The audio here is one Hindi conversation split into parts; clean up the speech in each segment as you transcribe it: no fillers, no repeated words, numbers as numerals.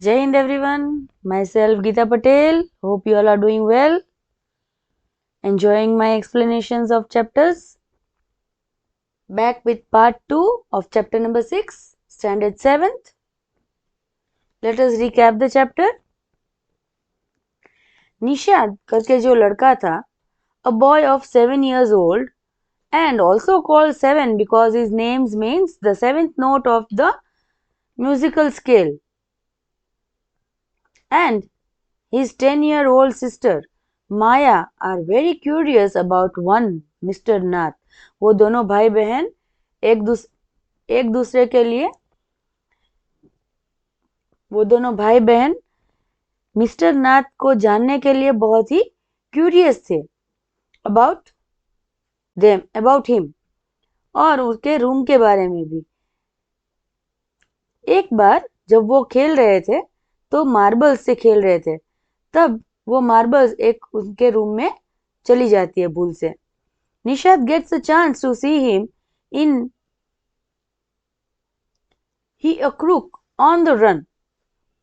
Jai Hind everyone, myself Geeta Patel. Hope you all are doing well. Enjoying my explanations of chapters. Back with part 2 of chapter number 6, standard 7th. Let us recap the chapter. Nishad करके जो लड़का था, a boy of 7 years old and also called 7 because his name means the 7th note of the musical scale, and his 10-year-old sister Maya are very curious about one Mr. Nath. वो दोनों भाई बहन एक दूसरे के लिए वो दोनों भाई बहन मिस्टर नाथ को जानने के लिए बहुत ही क्यूरियस थे अबाउट हिम और उसके रूम के बारे में भी। एक बार जब वो खेल रहे थे तो मार्बल्स से खेल रहे थे, तब वो मार्बल्स एक उनके रूम में चली जाती है भूल से। Nishad gets a chance to see him in he a crook on the run.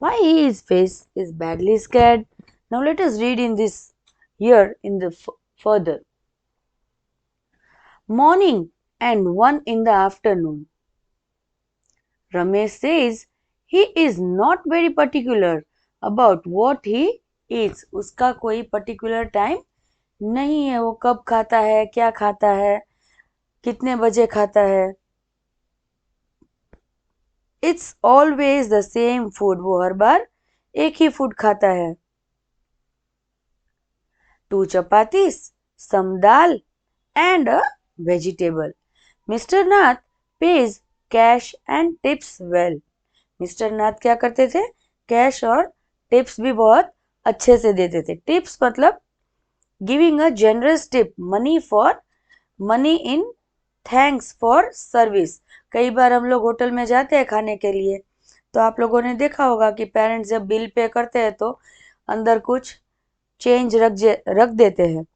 Why his face is badly scared? Now let us read in this here in the further. Morning and 1 in the afternoon. Ramesh says he is not very particular about what he eats. उसका कोई particular time नहीं है, वो कब खाता है, क्या खाता है, कितने बजे खाता है। It's always the same food. वो हर बार एक ही फूड खाता है। 2 chapatis, some dal and a vegetable. Mr. Nath pays cash and tips well. Mister Nath क्या करते थे? कैश और टिप्स भी बहुत अच्छे से देते थे। टिप्स मतलब giving a generous tip, money in thanks for service. कई बार हम लोग होटल में जाते हैं खाने के लिए, तो आप लोगों ने देखा होगा कि पेरेंट्स जब बिल पे करते हैं तो अंदर कुछ चेंज रख देते हैं।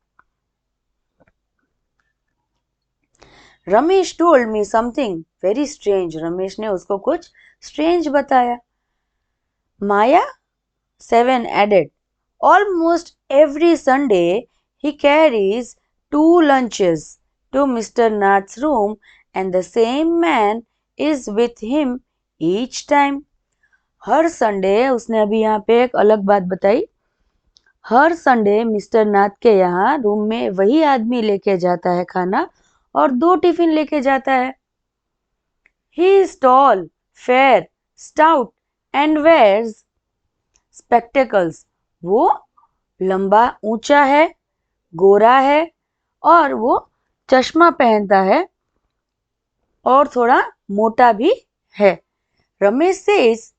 Ramesh told me something very strange. Ramesh ने उसको कुछ स्ट्रेंज बताया। माया 7 added, almost every Sunday he carries 2 lunches to Mr. Nath's room and the same man is with him each time. Her Sunday, उसने अभी यहाँ पे एक अलग बात बताई, हर संडे मिस्टर नाथ के यहाँ रूम में वही आदमी लेके जाता है खाना और 2 टिफिन लेके जाता है। He is tall, fair, stout and wears spectacles. वो लंबा ऊंचा है, गोरा है और वो चश्मा पहनता है और थोड़ा मोटा भी है। Ramesh says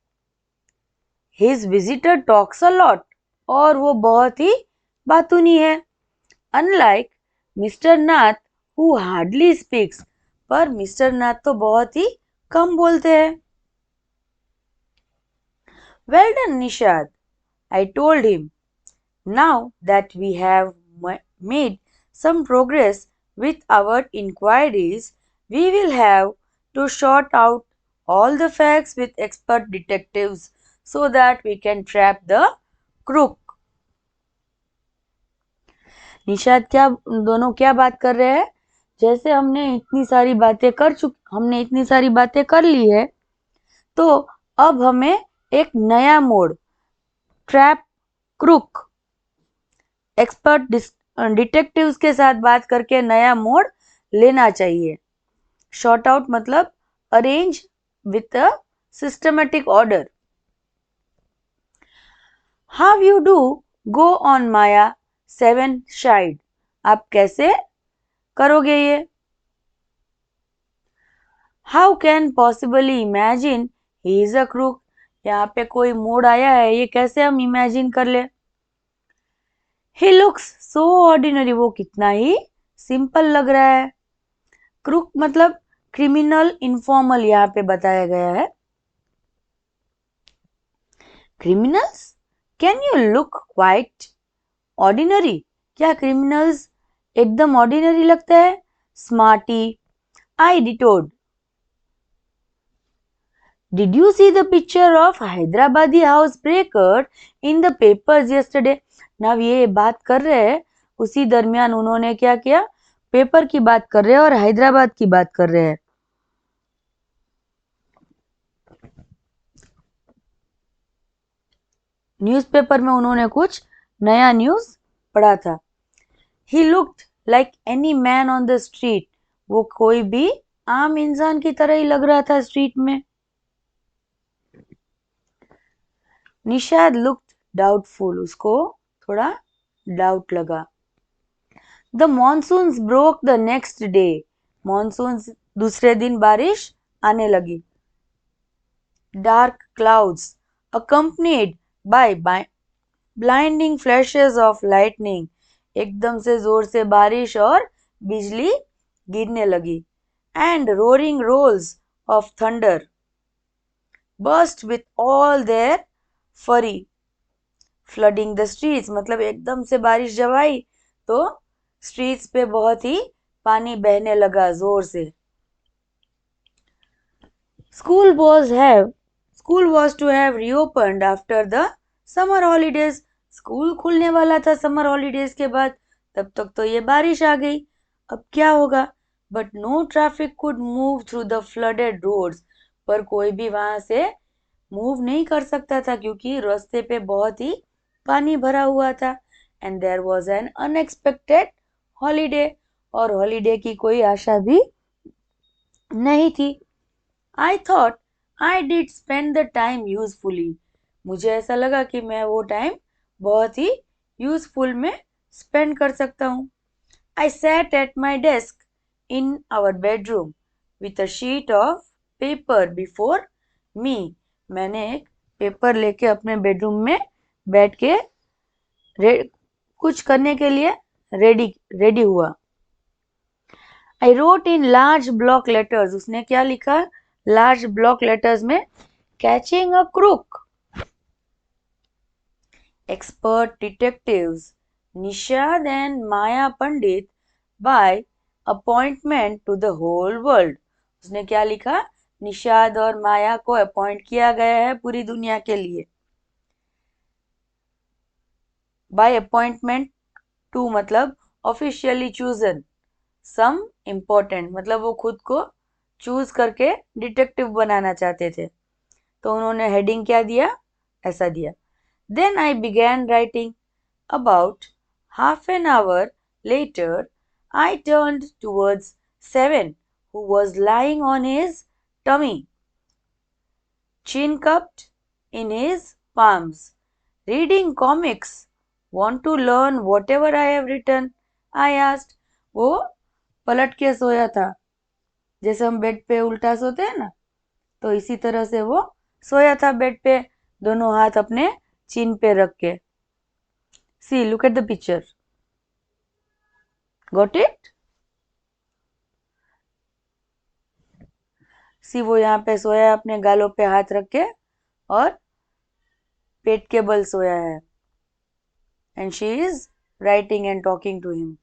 his visitor talks a lot. और वो बहुत ही बातूनी है। Unlike Mr. Nath who hardly speaks. पर मिस्टर नाथ तो बहुत ही कम बोलते हैं। Well done, Nishad, I told him. Now that we have made some progress with our inquiries, we will have to sort out all the facts with expert detectives so that we can trap the crook. Nishad दोनों क्या बात कर रहे हैं? जैसे हमने इतनी सारी बातें कर ली है, तो अब हमें एक नया mode, trap crook, expert detectives के साथ बात करके नया मोड लेना चाहिए। शॉर्ट आउट मतलब arrange with a systematic order. How you do go on Maya 7 shied. आप कैसे करोगे ये? How can possibly imagine he is a crook. यहाँ पे कोई मोड आया है, ये कैसे हम इमेजिन कर ले? He looks so ordinary. वो कितना ही सिंपल लग रहा है। क्रूक मतलब क्रिमिनल, इनफॉर्मल यहाँ पे बताया गया है। Criminals can you look quite ordinary. क्या क्रिमिनल्स एकदम ऑर्डिनरी लगता है? स्मार्टी, आई डिटोड। Did you see the picture of Hyderabadi housebreaker in the papers yesterday? Now ये बात कर रहे हैं, उसी दरमियान उन्होंने क्या किया, पेपर की बात कर रहे हैं और हैदराबाद की बात कर रहे हैं. न्यूज़पेपर में उन्होंने कुछ नया न्यूज़ पढ़ा था. He looked like any man on the street. वो कोई भी आम इंसान की तरह ही लग रहा था स्ट्रीट में. Nishad looked doubtful. उसको थोड़ा डाउट लगा. The monsoons broke the next day. Monsoons दूसरे दिन बारिश आने लगी. Dark clouds accompanied by blinding flashes of lightning. एकदम से जोर से बारिश और बिजली गिरने लगी. And roaring rolls of thunder burst with all their fury, flooding the streets. मतलब एकदम से बारिश जब आई तो स्ट्रीट्स पे बहुत ही पानी बहने लगा जोर से. School was to have reopened after the summer holidays. School खुलने वाला था समर हॉलीडेज के बाद. तब तक तो ये बारिश आ गई. अब क्या होगा? But no traffic could move through the flooded roads. पर कोई भी वहां से मूव नहीं कर सकता था क्योंकि रास्ते पे बहुत ही पानी भरा हुआ था. And there was an unexpected holiday. और हॉलीडे की कोई आशा भी नहीं थी. I thought I did spend the time usefully. मुझे ऐसा लगा कि मैं वो टाइम बहुत ही यूजफुल में स्पेंड कर सकता हूँ. I sat at my desk in our bedroom with a sheet of paper before me. मैंने एक पेपर लेके अपने बेडरूम में बैठ के कुछ करने के लिए रेडी हुआ. I wrote in large block letters. उसने क्या लिखा? लार्ज ब्लॉक लेटर्स में, catching a crook. Expert detectives Nishad and Maya Pandit by appointment to the whole world. उसने क्या लिखा? निशाद और माया को अपॉइंट किया गया है पूरी दुनिया के लिए. बाय अपॉइंटमेंट टू मतलब ऑफिशियली चूजन. सम इम्पोर्टेंट मतलब वो खुद को चूज करके डिटेक्टिव बनाना चाहते थे. तो उन्होंने हेडिंग क्या दिया? ऐसा दिया. Then I began writing. About half an hour later, I turned towards Seven, who was lying on his tummy, chin cupped in his palms, reading comics. Want to learn whatever I have written? I asked. वो पलट के सोया था. जैसे हम बेड पे उल्टा सोते हैं ना, तो इसी तरह से वो सोया था बेड पे, दोनों हाथ अपने चिन पे रख के. See, look at the picture. Got it? See, वो यहाँ पे सोया है अपने गालों पे हाथ रख के और पेट के बल सोया है. And she is writing and talking to him.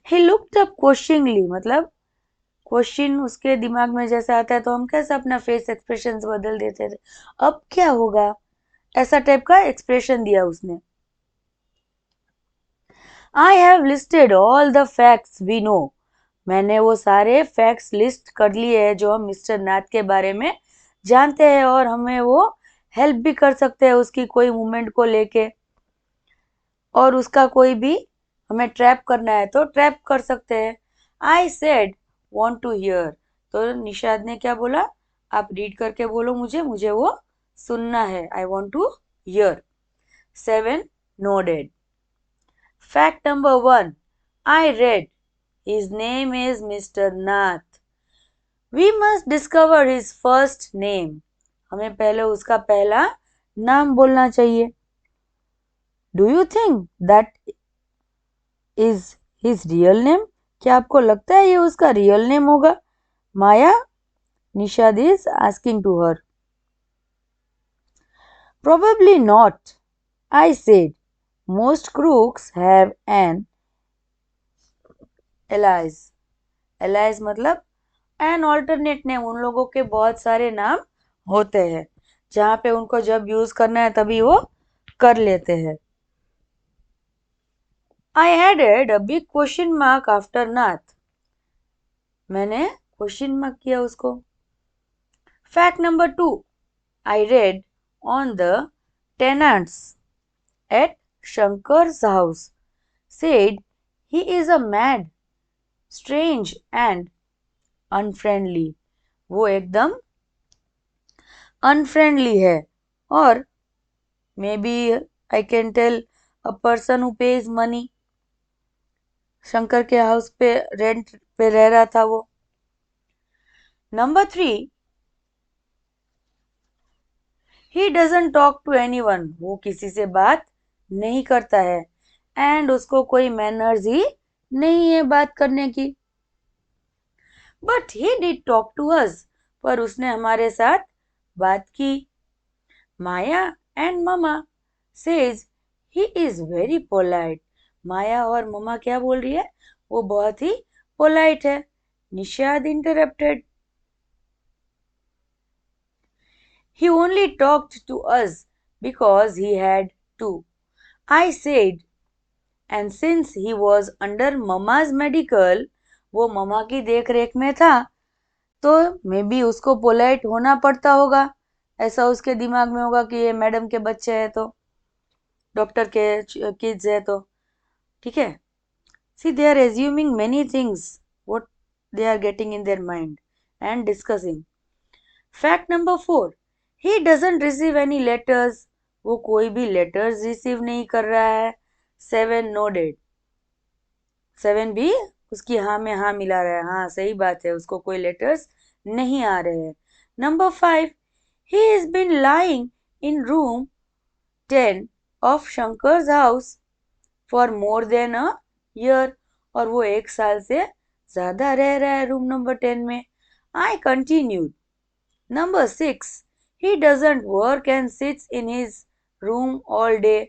He looked up questioningly. मतलब क्वेश्चन उसके दिमाग में जैसे आता है तो हम कैसे अपना फेस एक्सप्रेशन बदल देते थे. अब क्या होगा? ऐसा टाइप का एक्सप्रेशन दिया उसने. I have listed all the facts we know. मैंने वो सारे फैक्ट्स लिस्ट कर लिए हैं जो हम मिस्टर नाथ के बारे में जानते हैं और हमें वो हेल्प भी कर सकते हैं उसकी कोई मूवमेंट को लेके, और उसका कोई भी हमें ट्रैप करना है तो ट्रैप कर सकते हैं. I said want to hear. तो निशाद ने क्या बोला? आप रीड करके बोलो मुझे वो सुनना है. I want to hear. Seven nodded. Fact number 1. I read. His name is Mr. Nath. We must discover his first name. हमें पहले उसका पहला नाम बोलना चाहिए. Do you think that is his real name? क्या आपको लगता है ये उसका रियल नेम होगा? माया, Nishad is asking to her. Probably not, I said. Most crooks have an alias. Alias मतलब एन ऑल्टरनेट नेम, उन लोगों के बहुत सारे नाम होते हैं जहाँ पे उनको जब यूज करना है तभी वो कर लेते हैं. I added a big question mark after Nath. मैंने क्वेश्चन मार्क किया उसको. Fact number 2, I read on the tenants at Shankar's house said he is a mad, strange and unfriendly. वो एकदम अनफ्रेंडली है और maybe I can tell a person who pays money. Shankar के हाउस पे रेंट पे रह रहा था वो. Number 3, he doesn't talk to anyone. वो किसी से बात नहीं करता है एंड उसको कोई मैनर्स ही नहीं है बात करने की. But he did talk to us. पर उसने हमारे साथ बात की. Maya and mama says he is very polite. Maya और ममा क्या बोल रही है? वो बहुत ही पोलाइट है. Nishad interrupted. He only talked to us because he had to. I said, and since he was under mama's medical, वो ममा की देख रेख में था तो मे बी उसको पोलाइट होना पड़ता होगा. ऐसा उसके दिमाग में होगा कि ये मैडम के बच्चे हैं तो डॉक्टर के किड्स है तो ठीक है. See they are assuming many things what they are getting in their mind and discussing. Fact number 4, he doesn't receive any letters. वो कोई भी लेटर्स रिसीव नहीं कर रहा है. 7 नोडेड. 7 भी उसकी हाँ में हाँ मिला रहा है. हाँ सही बात है, उसको कोई लेटर्स नहीं आ रहे हैं. Number 5, he has been lying in room 10 of Shankar's house for more than a year. और वो 1 साल से ज्यादा रह रहा है रूम नंबर 10 में. I continued. Number 6, he doesn't work and sits in his room all day.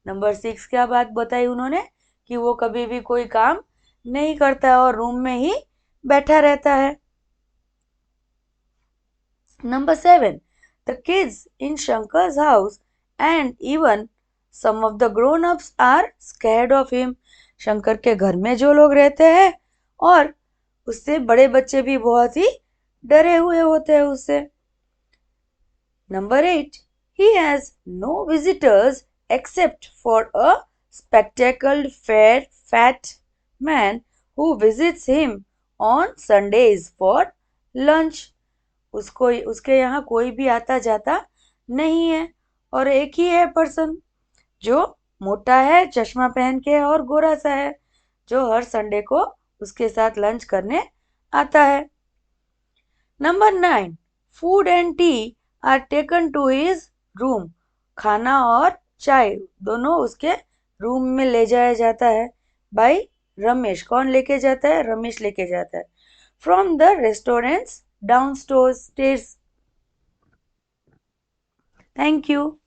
Number 6 क्या बात बताई उन्होंने कि वो कभी भी कोई काम नहीं करता है और रूम में ही बैठा रहता है. Number 7, the kids in Shankar's house and even some of the grown-ups are scared of him. Shankar के घर में जो लोग रहते हैं और उससे बड़े बच्चे भी बहुत ही डरे हुए होते हैं उससे. Number 8, he has no visitors except for a spectacled fat man who visits him on Sundays for lunch. उसको उसके यहाँ कोई भी आता जाता नहीं है और एक ही है पर्सन जो मोटा है, चश्मा पहन के और गोरा सा है, जो हर संडे को उसके साथ लंच करने आता है. Number 9, food and tea are taken to his room. खाना और चाय दोनों उसके रूम में ले जाया जाता है बाय रमेश. कौन लेके जाता है? रमेश लेके जाता है. From the restaurants downstairs. Thank you.